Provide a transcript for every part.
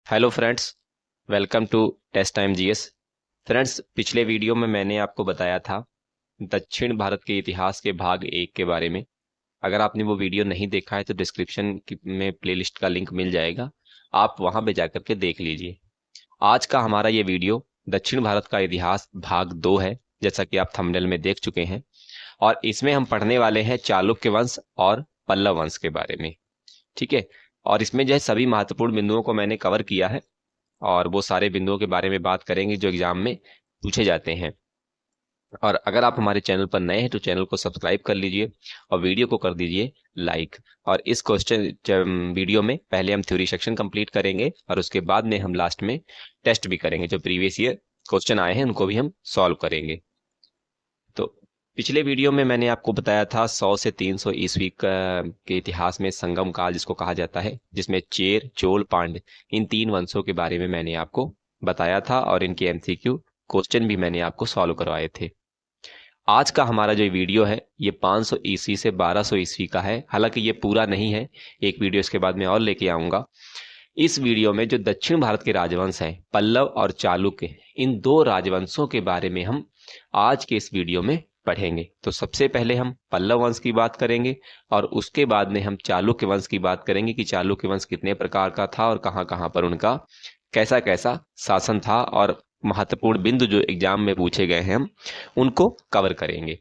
Hello friends, welcome to test time GS. Friends, पिछले video में मैंने आपको बताया था दक्षिण भारत के इतिहास के भाग 1 के बारे में। अगर आपने वो वीडियो नहीं देखा है तो में प्लेलिस्ट का लिंक मिल जाएगा, आप वहां पे जाकर के देख लीजिए। आज का हमारा ये वीडियो दक्षिण भारत का इतिहास भाग 2 है, जैसा कि आप थंबनेल में देख चुके हैं। और इसमें हम पढ़ने वाले हैं चालुक्य वंश और पल्लव वंश के बारे में। ठीक है। और इसमें जो है सभी महत्वपूर्ण बिंदुओं को मैंने कवर किया है, और वो सारे बिंदुओं के बारे में बात करेंगे जो एग्जाम में पूछे जाते हैं। और अगर आप हमारे चैनल पर नए हैं तो चैनल को सब्सक्राइब कर लीजिए और वीडियो को कर दीजिए लाइक। और इस वीडियो में पहले हम थ्योरी सेक्शन कंप्लीट करेंगे और उसके बाद में हम लास्ट में टेस्ट भी करेंगे। जो प्रीवियस ईयर क्वेश्चन आए हैं उनको भी हम सॉल्व करेंगे। तो पिछले वीडियो में मैंने आपको बताया था 100 से 300 ईस्वी के इतिहास में संगम काल जिसको कहा जाता है, जिसमें चेर, चोल, पांड्य इन 3 वंशों के बारे में मैंने आपको बताया था और इनके एमसीक्यू क्वेश्चन भी मैंने आपको सॉल्व करवाए थे। आज का हमारा जो वीडियो है ये 500 ईस्वी से 1200 ईस्वी का है। हालांकि ये पूरा नहीं है, एक वीडियो इसके बाद में और लेके आऊंगा। इस वीडियो में जो दक्षिण भारत के राजवंश हैं पल्लव और चालुक्य, इन 2 राजवंशों के बारे में हम आज के इस वीडियो में पढ़ेंगे। तो सबसे पहले हम पल्लव वंश की बात करेंगे और उसके बाद में हम चालुक्य वंश की बात करेंगे कि चालुक्य वंश कितने प्रकार का था और कहाँ कहाँ पर उनका कैसा कैसा शासन था, और महत्वपूर्ण बिंदु जो एग्जाम में पूछे गए हैं हम उनको कवर करेंगे।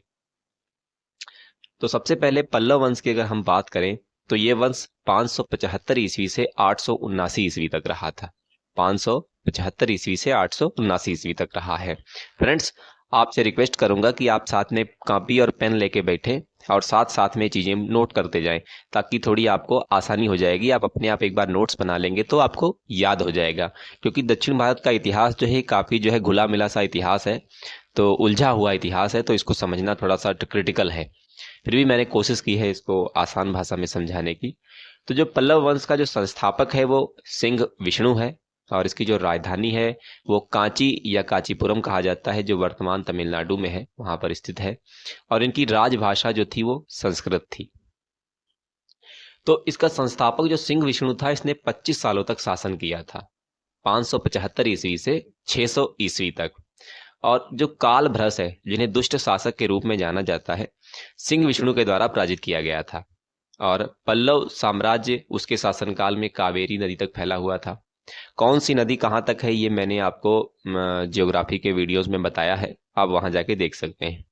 तो सबसे पहले पल्लव वंश की अगर हम बात करें तो ये वंश 575 ईस्वी से 879 ईस्वी तक रहा था। 575 ईस्वी से 879 ईस्वी तक रहा है। फ्रेंड्स, आपसे रिक्वेस्ट करूंगा कि आप साथ में कॉपी और पेन लेके बैठे और साथ साथ में चीजें नोट करते जाएं, ताकि थोड़ी आपको आसानी हो जाएगी। आप अपने आप एक बार नोट्स बना लेंगे तो आपको याद हो जाएगा, क्योंकि दक्षिण भारत का इतिहास जो है काफी जो है घुला मिला सा इतिहास है, तो उलझा हुआ इतिहास है, तो इसको समझना थोड़ा सा क्रिटिकल है। फिर भी मैंने कोशिश की है इसको आसान भाषा में समझाने की। तो जो पल्लव वंश का जो संस्थापक है वो सिंह विष्णु है, और इसकी जो राजधानी है वो कांची या कांचीपुरम कहा जाता है, जो वर्तमान तमिलनाडु में है, वहां पर स्थित है। और इनकी राजभाषा जो थी वो संस्कृत थी। तो इसका संस्थापक जो सिंह विष्णु था, इसने 25 सालों तक शासन किया था, 575 ईस्वी से 600 ईस्वी तक। और जो काल भ्रस है, जिन्हें दुष्ट शासक के रूप में जाना जाता है, सिंह विष्णु के द्वारा पराजित किया गया था। और पल्लव साम्राज्य उसके शासनकाल में कावेरी नदी तक फैला हुआ था। कौन सी नदी कहाँ तक है ये मैंने आपको जियोग्राफी के वीडियोस में बताया है, आप वहां जाके देख सकते हैं।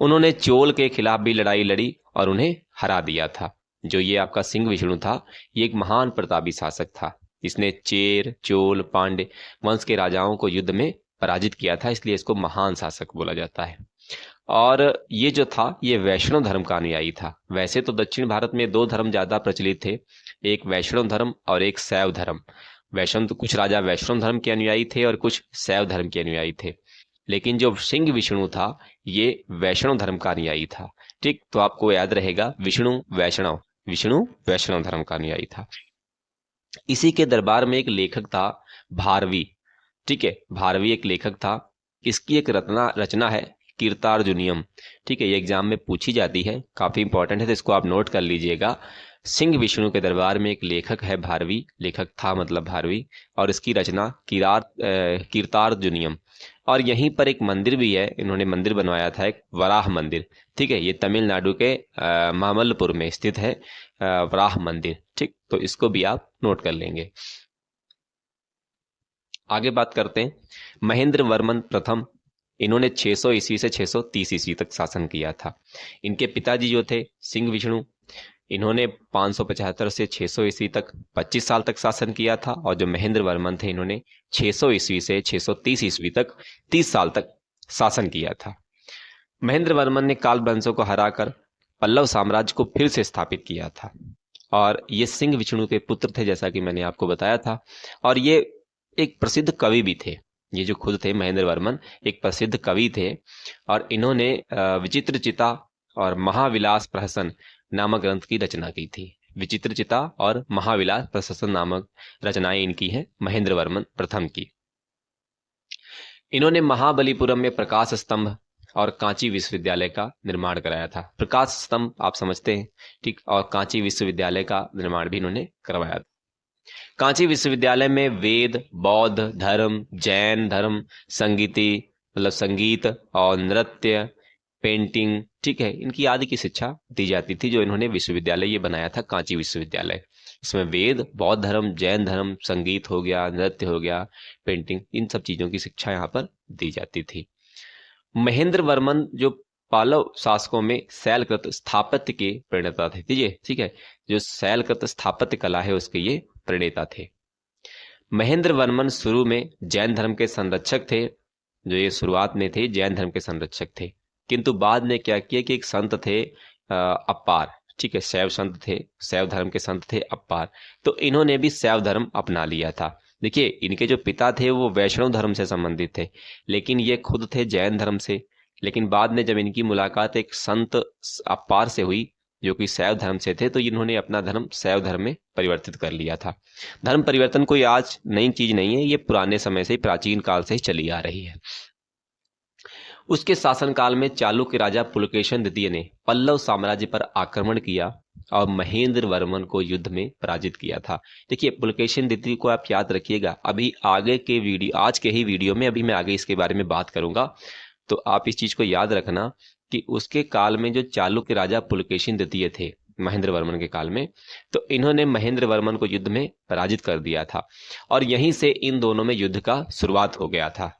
उन्होंने चोल के खिलाफ भी लड़ाई लड़ी और उन्हें हरा दिया था। जो ये आपका सिंह विष्णु था, ये एक महान प्रतापी शासक था। इसने चेर, चोल, पांड्य वंश के राजाओं को युद्ध में पराजित किया था, इसलिए इसको महान शासक बोला जाता है। और ये जो था ये वैष्णव धर्म का अनुयायी था। वैसे तो दक्षिण भारत में 2 धर्म ज्यादा प्रचलित थे, एक वैष्णव धर्म और एक शैव धर्म। वैष्णव तो कुछ राजा वैष्णव धर्म के अनुयायी थे और कुछ शैव धर्म के अनुयायी थे, लेकिन जो सिंह विष्णु था ये वैष्णव धर्म का अनुयायी था। ठीक, तो आपको याद रहेगा विष्णु वैष्णव, विष्णु वैष्णव धर्म का अनुयायी था। इसी के दरबार में एक लेखक था भारवी। ठीक है, भारवी एक लेखक था। इसकी एक रचना है कीर्तार्जुनियम। ठीक है, ये एग्जाम में पूछी जाती है, काफी इंपॉर्टेंट है, तो इसको आप नोट कर लीजिएगा। सिंह विष्णु के दरबार में एक लेखक है भारवी, लेखक था मतलब भारवी, और इसकी रचना कीर्तार्जुनियम। और यहीं पर एक मंदिर भी है, इन्होंने मंदिर बनवाया था, एक वराह मंदिर। ठीक है, ये तमिलनाडु के मामल्लपुर में स्थित है वराह मंदिर। ठीक, तो इसको भी आप नोट कर लेंगे। आगे बात करते हैं महेंद्र वर्मन प्रथम। इन्होंने 600 ईस्वी से 630 ईस्वी तक शासन किया था। इनके पिताजी जो थे सिंह विष्णु, इन्होंने 575 से 600 ईस्वी तक 25 साल तक शासन किया था। और जो महेंद्र वर्मन थे, इन्होंने 600 ईस्वी से 630 ईस्वी तक 30 साल तक शासन किया था। महेंद्र वर्मन ने काल वंशों को हराकर पल्लव साम्राज्य को फिर से स्थापित किया था। और ये सिंह विष्णु के पुत्र थे, जैसा कि मैंने आपको बताया था। और ये एक प्रसिद्ध कवि भी थे। ये जो खुद थे महेंद्र वर्मन एक प्रसिद्ध कवि थे, और इन्होंने विचित्र चिता और महाविलास प्रहसन नामक ग्रंथ की रचना की थी। विचित्र चिता और महाविलास प्रहसन नामक रचनाएं इनकी हैं, महेंद्र वर्मन प्रथम की। इन्होंने महाबलीपुरम में प्रकाश स्तंभ और कांची विश्वविद्यालय का निर्माण कराया था। प्रकाश स्तंभ आप समझते हैं, ठीक, और कांची विश्वविद्यालय का निर्माण भी इन्होंने करवाया था। कांची विश्वविद्यालय में वेद, बौद्ध धर्म, जैन धर्म, संगीत और नृत्य, पेंटिंग, ठीक है, इनकी आदि की शिक्षा दी जाती थी। जो इन्होंने विश्वविद्यालय ये बनाया था कांची विश्वविद्यालय, इसमें वेद, बौद्ध धर्म, जैन धर्म, संगीत हो गया, नृत्य हो गया, पेंटिंग, इन सब चीजों की शिक्षा यहाँ पर दी जाती थी। महेंद्र वर्मन जो पालव शासकों में शैलकृत स्थापत्य के प्रणेता थे, ठीक है, जो शैलकृत स्थापत्य कला है उसके ये प्रणेता थे। महेंद्र वर्मन शुरू में जैन धर्म के संरक्षक थे, जो ये शुरुआत में थे जैन धर्म के संरक्षक थे, किंतु बाद में क्या किया कि एक संत थे अप्पार, ठीक है, शैव संत थे, शैव धर्म के संत थे अप्पार, तो इन्होंने भी शैव धर्म अपना लिया था। देखिए, इनके जो पिता थे वो वैष्णव धर्म से संबंधित थे, लेकिन ये खुद थे जैन धर्म से। लेकिन बाद में जब इनकी मुलाकात एक संत अप्पार से हुई जो कि शैव धर्म से थे, तो इन्होंने अपना धर्म शैव धर्म में परिवर्तित कर लिया था। धर्म परिवर्तन कोई आज नई चीज नहीं है, ये पुराने समय से, प्राचीन काल से ही चली आ रही है। उसके शासनकाल में चालुक्य राजा पुलकेशन द्वितीय ने पल्लव साम्राज्य पर आक्रमण किया और महेंद्र वर्मन को युद्ध में पराजित किया था। देखिए, पुलकेशन द्वितीय को आप याद रखिएगा, अभी आगे के वीडियो, आज के ही वीडियो में अभी मैं आगे इसके बारे में बात करूंगा, तो आप इस चीज को याद रखना कि उसके काल में जो चालुक्य राजा पुलकेशिन द्वितीय थे महेंद्र वर्मन के काल में, तो इन्होंने महेंद्र वर्मन को युद्ध में पराजित कर दिया था और यहीं से इन दोनों में युद्ध का शुरुआत हो गया था।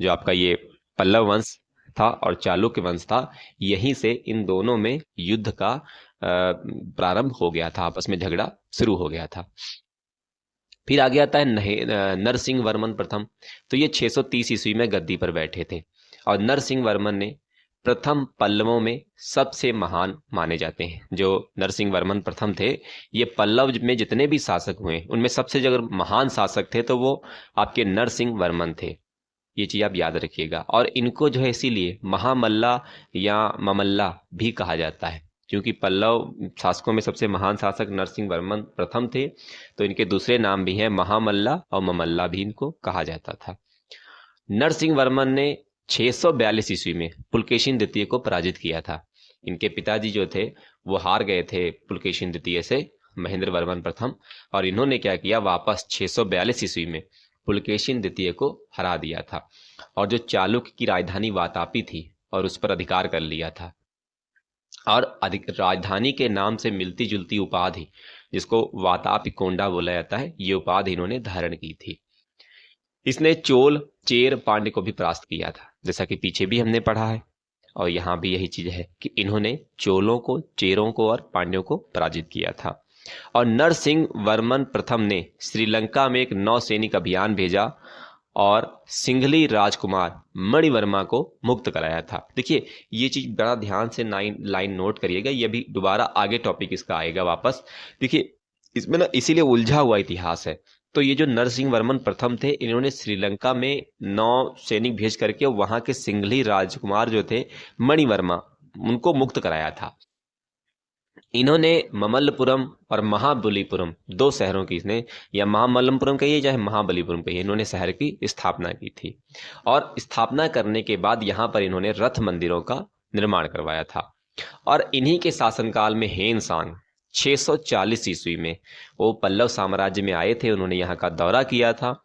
जो आपका ये पल्लव वंश था और चालुक्य वंश था, यहीं से इन दोनों में युद्ध का प्रारंभ हो गया था, आपस में झगड़ा शुरू हो गया था। फिर आगे आता है नरसिंह वर्मन प्रथम। तो ये 630 ईस्वी में गद्दी पर बैठे थे और नरसिंह वर्मन ने प्रथम पल्लवों में सबसे महान माने जाते हैं। जो नरसिंह वर्मन प्रथम थे, ये पल्लव में जितने भी शासक हुए उनमें सबसे जो अगर महान शासक थे तो वो आपके नरसिंह वर्मन थे। ये चीज आप याद रखिएगा। और इनको जो है इसीलिए महामल्ला या ममल्ला भी कहा जाता है, क्योंकि पल्लव शासकों में सबसे महान शासक नरसिंह वर्मन प्रथम थे, तो इनके दूसरे नाम भी हैं महामल्ला और ममल्ला भी इनको कहा जाता था। नरसिंह वर्मन ने 642 ईस्वी में पुलकेशिन द्वितीय को पराजित किया था। इनके पिताजी जो थे वो हार गए थे पुलकेशिन द्वितीय से, महेंद्र वर्मन प्रथम, और इन्होंने क्या किया, वापस 642 ईस्वी में पुलकेशिन द्वितीय को हरा दिया था और जो चालुक्य की राजधानी वातापी थी और उस पर अधिकार कर लिया था। और राजधानी के नाम से मिलती जुलती उपाधि, जिसको वातापी कोंडा बोला जाता है, ये उपाधि इन्होंने धारण की थी। इसने चोल, चेर, पांड्य को भी परास्त किया था, जैसा कि पीछे भी हमने पढ़ा है, और यहाँ भी यही चीज है कि इन्होंने चोलों को, चेरों को और पांड्यों को पराजित किया था। और नरसिंह वर्मन प्रथम ने श्रीलंका में एक नौसैनिक अभियान भेजा और सिंघली राजकुमार मणिवर्मा को मुक्त कराया था। देखिए, ये चीज बड़ा ध्यान से लाइन नोट करिएगा, ये भी दोबारा आगे टॉपिक इसका आएगा वापस। देखिए, इसमें ना इसीलिए उलझा हुआ इतिहास है। तो ये जो नरसिंह वर्मन प्रथम थे, इन्होंने श्रीलंका में 9 सैनिक भेज करके वहां के सिंघली राजकुमार जो थे मणिवर्मा, उनको मुक्त कराया था। इन्होंने ममल्लपुरम और महाबलीपुरम 2 शहरों की, इसने या महामल्लपुरम कहिए चाहे महाबलीपुरम कहिए, इन्होंने शहर की स्थापना की थी। और स्थापना करने के बाद यहाँ पर इन्होंने रथ मंदिरों का निर्माण करवाया था। और इन्हीं के शासनकाल में हेनसांग 640 ईस्वी में वो पल्लव साम्राज्य में आए थे, उन्होंने यहाँ का दौरा किया था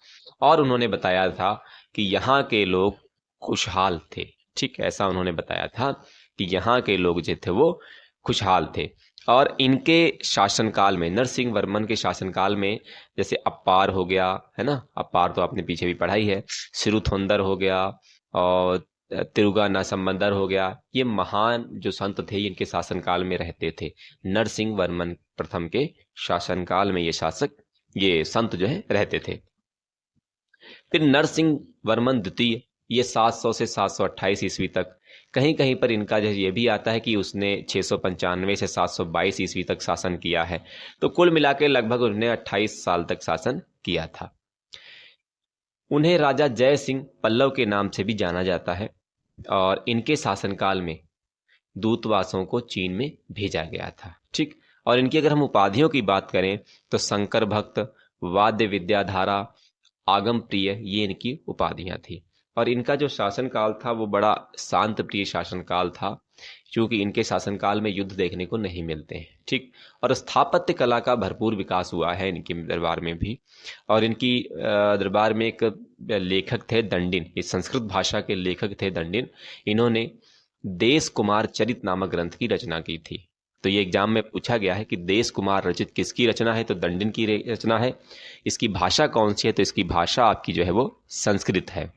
और उन्होंने बताया था कि यहाँ के लोग खुशहाल थे। ठीक, ऐसा उन्होंने बताया था कि यहाँ के लोग जो थे वो खुशहाल थे। और इनके शासनकाल में, नरसिंह वर्मन के शासनकाल में, जैसे अप्पार हो गया, है ना, अप्पार तो आपने पीछे भी पढ़ाई है, सिरुथोंदर हो गया और तिरुगाना संबंदर हो गया, ये महान जो संत थे इनके शासनकाल में रहते थे। नरसिंह वर्मन प्रथम के शासनकाल में ये शासक, ये संत जो है रहते थे। फिर नरसिंह वर्मन द्वितीय, ये 700 से 728 ईस्वी तक, कहीं कहीं पर इनका जो ये भी आता है कि उसने 695 से 722 ईस्वी तक शासन किया है। तो कुल मिला के लगभग उन्होंने 28 साल तक शासन किया था। उन्हें राजा जय सिंह पल्लव के नाम से भी जाना जाता है और इनके शासनकाल में दूतावासों को चीन में भेजा गया था। ठीक, और इनकी अगर हम उपाधियों की बात करें तो शंकर भक्त, वाद्य विद्याधारा, आगम प्रिय, ये इनकी उपाधियां थी। और इनका जो शासनकाल था वो बड़ा शांत प्रिय शासनकाल था क्योंकि इनके शासनकाल में युद्ध देखने को नहीं मिलते हैं। ठीक, और स्थापत्य कला का भरपूर विकास हुआ है इनके दरबार में भी। और इनकी दरबार में एक लेखक थे दंडिन, ये संस्कृत भाषा के लेखक थे दंडिन। इन्होंने देश कुमार चरित नामक ग्रंथ की रचना की थी। तो ये एग्जाम में पूछा गया है कि देश कुमार रचित किसकी रचना है, तो दंडिन की रचना है। इसकी भाषा कौन सी है, तो इसकी भाषा आपकी जो है वो संस्कृत है।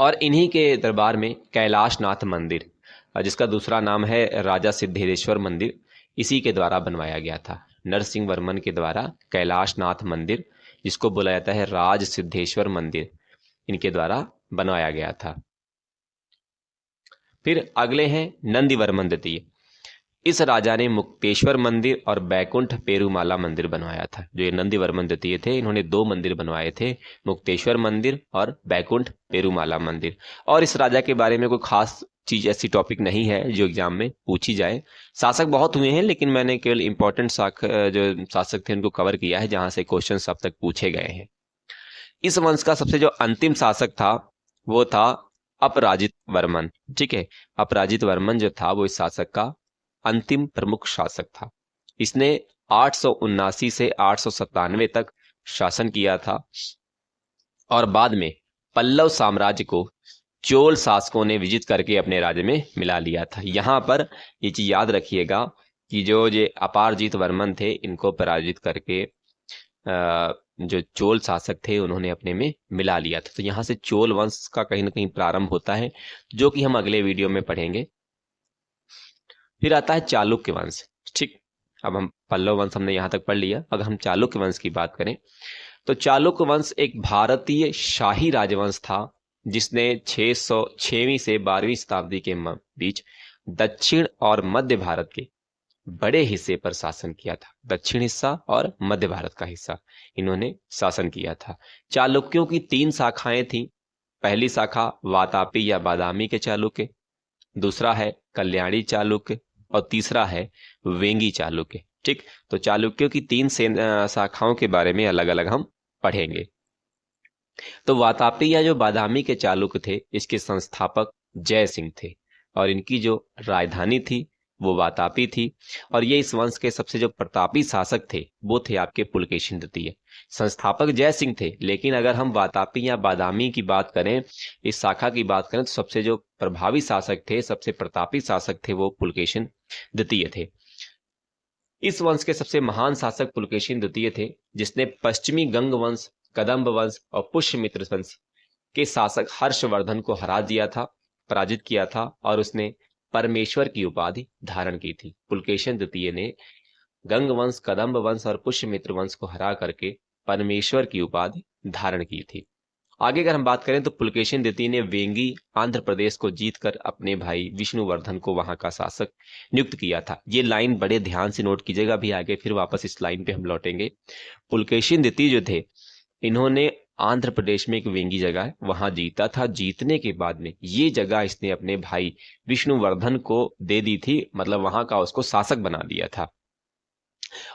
और इन्हीं के दरबार में कैलाशनाथ मंदिर, जिसका दूसरा नाम है राजा सिद्धेश्वर मंदिर, इसी के द्वारा बनवाया गया था। नरसिंह वर्मन के द्वारा कैलाशनाथ मंदिर, जिसको बोला जाता है राज सिद्धेश्वर मंदिर, इनके द्वारा बनवाया गया था। फिर अगले हैं नंदीवर्मन द्वितीय। इस राजा ने मुक्तेश्वर मंदिर और बैकुंठ पेरुमाला मंदिर बनवाया था। जो ये नंदीवर्मन द्वितीय थे, इन्होंने 2 मंदिर बनवाए थे, मुक्तेश्वर मंदिर और बैकुंठ पेरुमाला मंदिर। और इस राजा के बारे में कोई खास चीज ऐसी टॉपिक नहीं है जो एग्जाम में पूछी जाए। शासक बहुत हुए हैं, लेकिन मैंने केवल इंपॉर्टेंट जो शासक थे उनको कवर किया है, जहां से क्वेश्चन अब तक पूछे गए हैं। इस वंश का सबसे जो अंतिम शासक था वो था अपराजित वर्मन। ठीक है, अपराजित वर्मन जो था वो इस शासक का अंतिम प्रमुख शासक था। इसने 879 से 897 तक शासन किया था और बाद में पल्लव साम्राज्य को चोल शासकों ने विजित करके अपने राज्य में मिला लिया था। यहां पर ये चीज याद रखिएगा कि जो ये अपारजित वर्मन थे, इनको पराजित करके जो चोल शासक थे उन्होंने अपने में मिला लिया था। तो यहां से चोल वंश का कहीं ना कहीं प्रारंभ होता है, जो कि हम अगले वीडियो में पढ़ेंगे। फिर आता है चालुक्य वंश। ठीक, अब हम पल्लव वंश हमने यहां तक पढ़ लिया। अगर हम चालुक्य वंश की बात करें तो चालुक्य वंश एक भारतीय शाही राजवंश था, जिसने 606वीं से 12वीं शताब्दी के बीच दक्षिण और मध्य भारत के बड़े हिस्से पर शासन किया था। दक्षिण हिस्सा और मध्य भारत का हिस्सा इन्होंने शासन किया था। चालुक्यों की 3 शाखाएं थी। पहली शाखा वातापी या बादामी के चालुक्य, दूसरा है कल्याणी चालुक्य और तीसरा है वेंगी चालुक्य। ठीक, तो चालुक्यों की 3 शाखाओं के बारे में अलग अलग हम पढ़ेंगे। तो वातापी या जो बादामी के चालुक्य थे, इसके संस्थापक जय सिंह थे और इनकी जो राजधानी थी वो वातापी थी। और ये इस वंश के सबसे जो प्रतापी शासक थे वो थे आपके पुलकेशिन द्वितीय। संस्थापक जय सिंह थे, लेकिन अगर हम वातापी या बादामी की बात करें, इस शाखा की बात करें, तो सबसे जो प्रभावी शासक थे, सबसे प्रतापी शासक थे, वो पुलकेशिन द्वितीय थे। इस वंश के सबसे महान शासक पुलकेशिन द्वितीय थे, जिसने पश्चिमी गंग वंश, कदम्ब वंश और पुष्यमित्र वंश के शासक हर्षवर्धन को हरा दिया था, पराजित किया था और उसने परमेश्वर की उपाधि धारण की थी। पुलकेशिन द्वितीय ने गंग वंश, कदम्ब वंश और पुष्यमित्र वंश को हरा करके परमेश्वर की उपाधि धारण की थी। आगे अगर हम बात करें तो पुलकेशिन द्वितीय ने वेंगी आंध्र प्रदेश को जीतकर अपने भाई विष्णुवर्धन को वहां का शासक नियुक्त किया था। ये लाइन बड़े ध्यान से नोट कीजिएगा, भी आगे फिर वापस इस लाइन पे हम लौटेंगे। पुलकेशिन द्वितीय जो थे, इन्होंने आंध्र प्रदेश में एक वेंगी जगह है, वहां जीता था। जीतने के बाद में ये जगह इसने अपने भाई विष्णुवर्धन को दे दी थी, मतलब वहां का उसको शासक बना दिया था।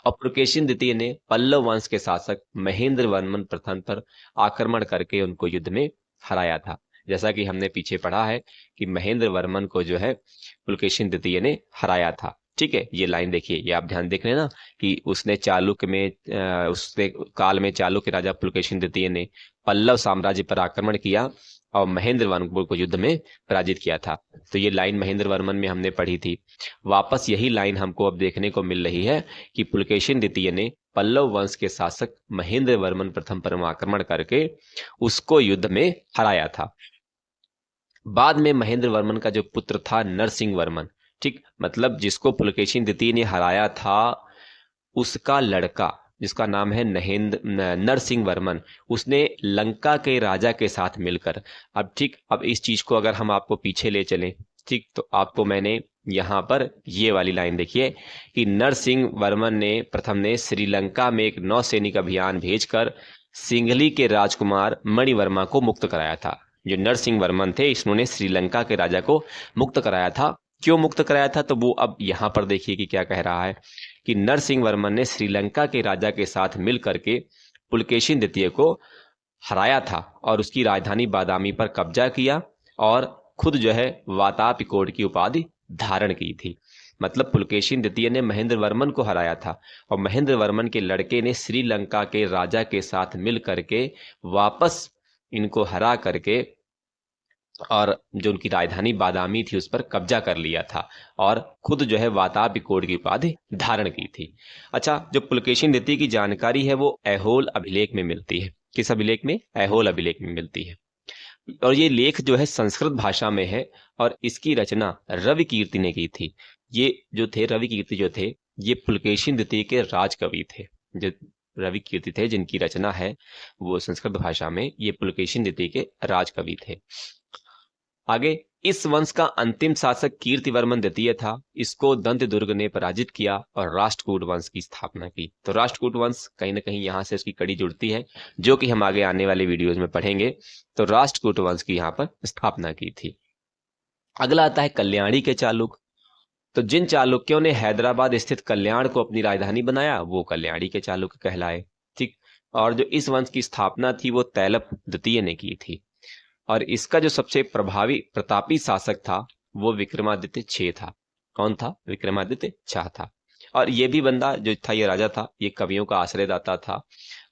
और पुलकेशिन द्वितीय ने पल्लव वंश के शासक महेंद्र वर्मन प्रथम पर आक्रमण करके उनको युद्ध में हराया था। जैसा कि हमने पीछे पढ़ा है कि महेंद्र वर्मन को जो है पुलकेशिन द्वितीय ने हराया था। ठीक है, ये लाइन देखिए, ये आप ध्यान देख रहे हैं ना कि उसने चालुक्य में उसने काल में चालुक्य राजा पुलकेशिन द्वितीय ने पल्लव साम्राज्य पर आक्रमण किया और महेंद्र वर्मन को युद्ध में पराजित किया था। तो ये लाइन महेंद्र वर्मन में हमने पढ़ी थी। वापस यही लाइन हमको अब देखने को मिल रही है कि पुलकेशिन द्वितीय ने पल्लव वंश के शासक महेंद्र वर्मन प्रथम पर आक्रमण करके उसको युद्ध में हराया था। बाद में महेंद्र वर्मन का जो पुत्र था नरसिंह वर्मन, ठीक, मतलब जिसको पुलकेशिन द्वितीय ने हराया था, उसका लड़का जिसका नाम है नरसिंह वर्मन, उसने लंका के राजा के साथ मिलकर, अब ठीक, अब इस चीज को अगर हम आपको पीछे ले चलें, ठीक, तो आपको मैंने यहां पर ये वाली लाइन देखिए कि नरसिंह वर्मन ने प्रथम ने श्रीलंका में एक नौसैनिक अभियान भेजकर सिंघली के राजकुमार मणिवर्मा को मुक्त कराया था। जो नरसिंह वर्मन थे, इन्होंने श्रीलंका के राजा को मुक्त कराया था। क्यों मुक्त कराया था, तो वो अब यहां पर देखिए कि क्या कह रहा है कि नरसिंह वर्मन ने श्रीलंका के राजा के साथ मिल करके पुलकेशिन द्वितीय को हराया था और उसकी राजधानी बादामी पर कब्जा किया और खुद जो है वातापिकोड की उपाधि धारण की थी। मतलब पुलकेशिन द्वितीय ने महेंद्र वर्मन को हराया था और महेंद्र वर्मन के लड़के ने श्रीलंका के राजा के साथ मिल करके वापस इनको हरा करके और जो उनकी राजधानी बादामी थी उस पर कब्जा कर लिया था और खुद जो है वातापिकोड की उपाधि धारण की थी। अच्छा, जो पुलकेशिन द्वितीय की जानकारी है वो ऐहोल अभिलेख में मिलती है। किस अभिलेख में? ऐहोल अभिलेख में मिलती है। और ये लेख जो है संस्कृत भाषा में है और इसकी रचना रवि कीर्ति ने की थी। ये जो थे रवि कीर्ति जो थे ये पुलकेशिन द्वितीय के राजकवि थे। जो रवि कीर्ति थे जिनकी रचना है वो संस्कृत भाषा में, ये पुलकेशिन द्वितीय के राजकवि थे। आगे, इस वंश का अंतिम शासक कीर्तिवर्मन द्वितीय था। इसको दंतदुर्ग ने पराजित किया और राष्ट्रकूट वंश की स्थापना की। तो राष्ट्रकूट वंश कहीं ना कहीं यहां से उसकी कड़ी जुड़ती है, जो कि हम आगे आने वाले वीडियोज में पढ़ेंगे। तो राष्ट्रकूट वंश की यहाँ पर स्थापना की थी। अगला आता है कल्याणी के चालुक्य। तो जिन चालुक्यों ने हैदराबाद स्थित कल्याण को अपनी राजधानी बनाया वो कल्याणी के चालुक्य कहलाए। ठीक, और जो इस वंश की स्थापना थी वो तैलप द्वितीय ने की थी। और इसका जो सबसे प्रभावी प्रतापी शासक था वो विक्रमादित्य छह था। कौन था? विक्रमादित्य छह था। और ये भी बंदा जो था, ये राजा था, ये कवियों का आश्रयदाता था।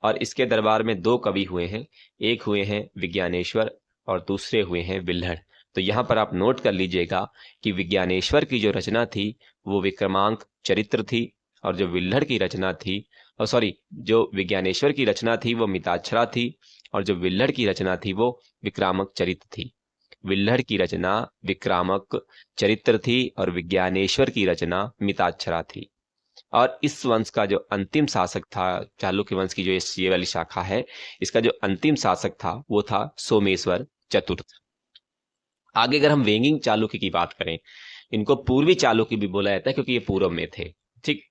और इसके दरबार में दो कवि हुए हैं, एक हुए हैं विज्ञानेश्वर और दूसरे हुए हैं विल्हड़। तो यहाँ पर आप नोट कर लीजिएगा कि विज्ञानेश्वर की जो रचना थी वो विक्रमांक चरित्र थी और जो विल्हड़ की रचना थी, जो विज्ञानेश्वर की रचना थी वो मिताक्षरा थी और जो विल्हड़ की रचना थी वो विक्रामक चरित्र थी। विल्हड़ की रचना विक्रामक चरित्र थी और विज्ञानेश्वर की रचना मिताक्षरा थी। और इस वंश का जो अंतिम शासक था, चालुक्य वंश की जो ये वाली शाखा है, इसका जो अंतिम शासक था वो था सोमेश्वर चतुर्थ। आगे अगर हम वेंगिंग चालुक्य की बात करें, इनको पूर्वी चालुक्य भी बोला जाता है क्योंकि ये पूर्व में थे। ठीक,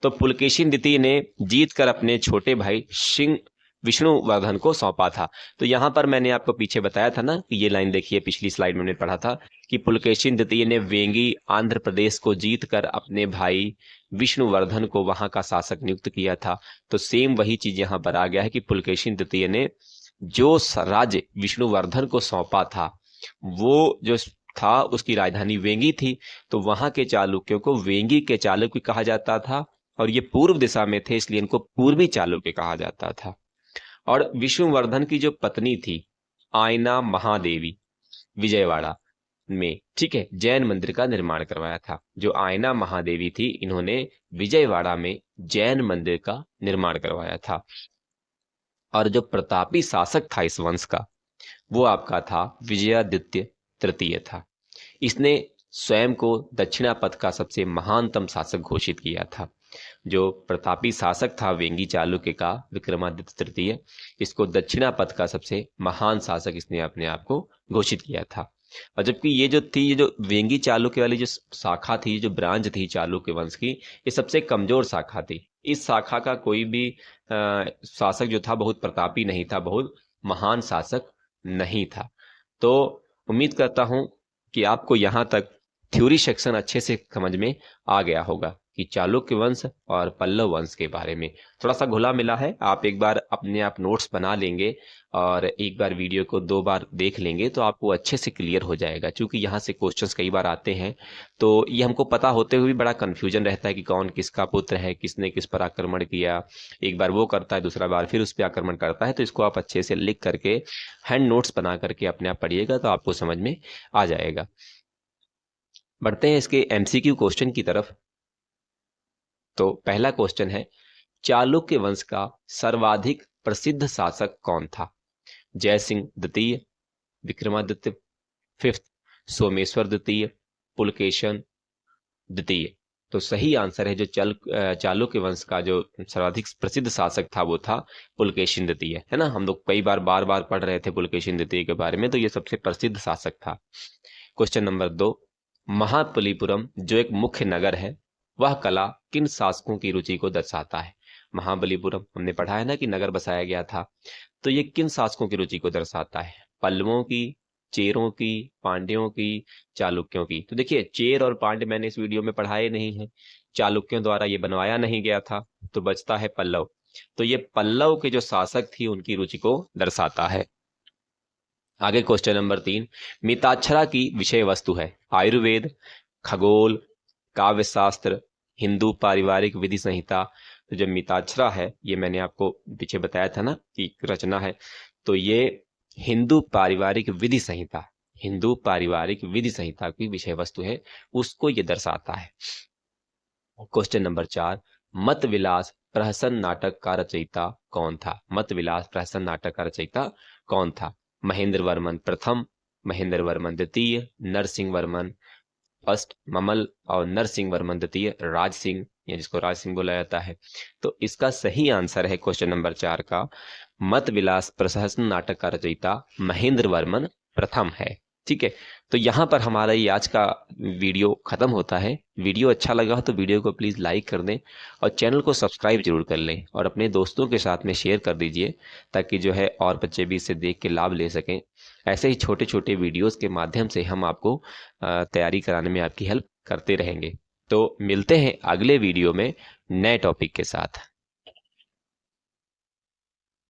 तो पुलकेशिन द्वितीय ने जीत कर अपने छोटे भाई सिंह विष्णुवर्धन को सौंपा था। तो यहां पर मैंने आपको पीछे बताया था ना कि ये लाइन देखिए, पिछली स्लाइड में हमने पढ़ा था कि पुलकेशिन द्वितीय ने वेंगी आंध्र प्रदेश को जीत कर अपने भाई विष्णुवर्धन को वहां का शासक नियुक्त किया था। तो सेम वही चीज यहां पर आ गया है कि पुलकेशिन द्वितीय ने जो राज्य विष्णुवर्धन को सौंपा था वो जो था उसकी राजधानी वेंगी थी। तो वहां के चालुक्यों को वेंगी के चालुक्य कहा जाता था और ये पूर्व दिशा में थे इसलिए इनको पूर्वी चालुक्य कहा जाता था। और विष्णुवर्धन की जो पत्नी थी आयना महादेवी, विजयवाड़ा में, ठीक है, जैन मंदिर का निर्माण करवाया था। जो आयना महादेवी थी इन्होंने विजयवाड़ा में जैन मंदिर का निर्माण करवाया था। और जो प्रतापी शासक था इस वंश का वो आपका था विजयादित्य तृतीय था। इसने स्वयं को दक्षिणापथ का सबसे महानतम शासक घोषित किया था। जो प्रतापी शासक था वेंगी चालुक्य का विक्रमादित्य तृतीय, इसको दक्षिणापथ का सबसे महान शासक इसने अपने आप को घोषित किया था। और जबकि ये जो वेंगी चालुक्य वाली जो शाखा थी, जो ब्रांच थी चालुक्य वंश की, ये सबसे कमजोर शाखा थी। इस शाखा का कोई भी शासक जो था बहुत प्रतापी नहीं था, बहुत महान शासक नहीं था। तो उम्मीद करता हूं कि आपको यहां तक थ्योरी सेक्शन अच्छे से समझ में आ गया होगा कि चालुक्य वंश और पल्लव वंश के बारे में थोड़ा सा घुला मिला है। आप एक बार अपने आप नोट्स बना लेंगे और एक बार वीडियो को 2 बार देख लेंगे तो आपको अच्छे से क्लियर हो जाएगा। क्योंकि यहाँ से क्वेश्चंस कई बार आते हैं तो ये हमको पता होते हुए भी बड़ा कन्फ्यूजन रहता है कि कौन किसका पुत्र है, किसने किस पर आक्रमण किया। एक बार वो करता है, दूसरा बार फिर उस पर आक्रमण करता है। तो इसको आप अच्छे से लिख करके हैंड नोट्स बना करके अपने आप पढ़िएगा तो आपको समझ में आ जाएगा। बढ़ते हैं इसके एमसीक्यू क्वेश्चन की तरफ। तो पहला क्वेश्चन है, चालुक्य वंश का सर्वाधिक प्रसिद्ध शासक कौन था? जय सिंह द्वितीय, विक्रमादित्य फिफ्थ, सोमेश्वर द्वितीय, पुलकेशन द्वितीय। तो सही आंसर है जो चालुक्य वंश का जो सर्वाधिक प्रसिद्ध शासक था वो था पुलकेशिन द्वितीय, है ना। हम लोग कई बार बार पढ़ रहे थे पुलकेशिन द्वितीय के बारे में, तो ये सबसे प्रसिद्ध शासक था। क्वेश्चन नंबर 2, महाबलीपुरम जो एक मुख्य नगर है वह कला किन शासकों की रुचि को दर्शाता है? महाबलीपुरम हमने पढ़ा है ना कि नगर बसाया गया था। तो ये किन शासकों की रुचि को दर्शाता है? पल्लवों की, चेरों की, पांड्यों की, चालुक्यों की? तो देखिए, चेर और पांड्य मैंने इस वीडियो में पढ़ाए नहीं है, चालुक्यों द्वारा ये बनवाया नहीं गया था, तो बचता है पल्लव। तो ये पल्लव के जो शासक थी उनकी रुचि को दर्शाता है। आगे क्वेश्चन नंबर 3, मिताक्षरा की विषय वस्तु है आयुर्वेद, खगोल, काव्यशास्त्र, हिंदू पारिवारिक विधि संहिता। तो जो मिताक्षरा है ये मैंने आपको पीछे बताया था ना कि रचना है, तो ये हिंदू पारिवारिक विधि संहिता, हिंदू पारिवारिक विधि संहिता की विषय वस्तु है, उसको ये दर्शाता है। क्वेश्चन नंबर 4, मत विलास प्रहसन नाटक का रचयिता कौन था? मत विलास प्रहसन नाटक का रचयिता कौन था? महेंद्र वर्मन प्रथम, महेंद्र वर्मन द्वितीय, नरसिंह वर्मन फर्स्ट ममल और नरसिंह वर्मन द्वितीय राज सिंह, या जिसको राज सिंह बोला जाता है। तो इसका सही आंसर है क्वेश्चन नंबर 4 का मत विलास प्रहसन नाटक का रचयिता महेंद्र वर्मन प्रथम है। ठीक है, तो यहाँ पर हमारा ये आज का वीडियो खत्म होता है। वीडियो अच्छा लगा तो वीडियो को प्लीज़ लाइक कर दें और चैनल को सब्सक्राइब जरूर कर लें और अपने दोस्तों के साथ में शेयर कर दीजिए, ताकि जो है और बच्चे भी इसे देख के लाभ ले सकें। ऐसे ही छोटे छोटे वीडियोस के माध्यम से हम आपको तैयारी कराने में आपकी हेल्प करते रहेंगे। तो मिलते हैं अगले वीडियो में नए टॉपिक के साथ।